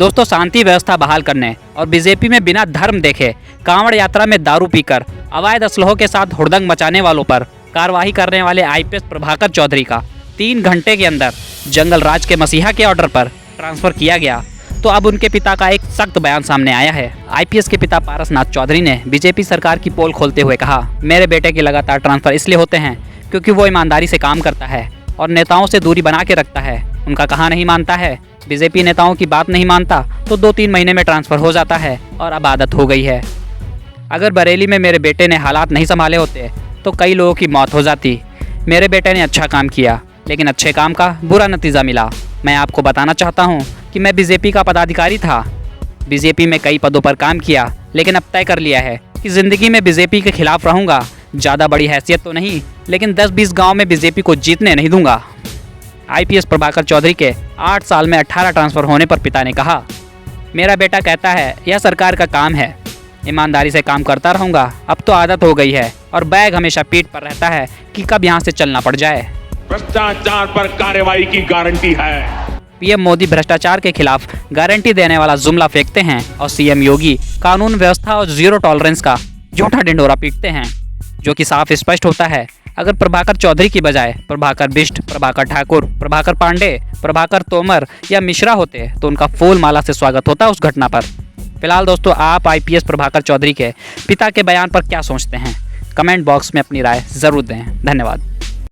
दोस्तों, शांति व्यवस्था बहाल करने और बीजेपी में बिना धर्म देखे कांवड़ यात्रा में दारू पीकर अवैध असलहों के साथ हुड़दंग मचाने वालों पर कार्रवाई करने वाले आईपीएस प्रभाकर चौधरी का 3 घंटे के अंदर जंगल राज के मसीहा के ऑर्डर पर ट्रांसफर किया गया। तो अब उनके पिता का एक सख्त बयान सामने आया है। आईपीएस के पिता पारसनाथ चौधरी ने बीजेपी सरकार की पोल खोलते हुए कहा, मेरे बेटे के लगातार ट्रांसफर इसलिए होते हैं क्योंकि वो ईमानदारी से काम करता है और नेताओं से दूरी बना के रखता है। उनका कहा नहीं मानता है, बीजेपी नेताओं की बात नहीं मानता तो 2-3 महीने में ट्रांसफर हो जाता है और अब आदत हो गई है। अगर बरेली में मेरे बेटे ने हालात नहीं संभाले होते तो कई लोगों की मौत हो जाती। मेरे बेटे ने अच्छा काम किया, लेकिन अच्छे काम का बुरा नतीजा मिला। मैं आपको बताना चाहता हूँ कि मैं बीजेपी का पदाधिकारी था, बीजेपी में कई पदों पर काम किया, लेकिन अब तय कर लिया है कि ज़िंदगी में बीजेपी के खिलाफ रहूँगा। ज़्यादा बड़ी हैसियत तो नहीं, लेकिन 10-20 गांव में बीजेपी को जीतने नहीं दूंगा। आईपीएस प्रभाकर चौधरी के 8 साल में 18 ट्रांसफ़र होने पर पिता ने कहा, मेरा बेटा कहता है यह सरकार का काम है, ईमानदारी से काम करता रहूँगा। अब तो आदत हो गई है और बैग हमेशा पीठ पर रहता है कि कब यहाँ से चलना पड़ जाए। भ्रष्टाचार पर कार्रवाई की गारंटी है। पीएम मोदी भ्रष्टाचार के खिलाफ गारंटी देने वाला जुमला फेंकते हैं और सीएम योगी कानून व्यवस्था और जीरो टॉलरेंस का झूठा ढिंढोरा पीटते हैं, जो कि साफ स्पष्ट होता है। अगर प्रभाकर चौधरी की बजाय प्रभाकर बिष्ट, प्रभाकर ठाकुर, प्रभाकर पांडे, प्रभाकर तोमर या मिश्रा होते तो उनका फूल माला से स्वागत होता उस घटना पर। फिलहाल दोस्तों, आप आईपीएस प्रभाकर चौधरी के पिता के बयान पर क्या सोचते हैं? कमेंट बॉक्स में अपनी राय ज़रूर दें। धन्यवाद।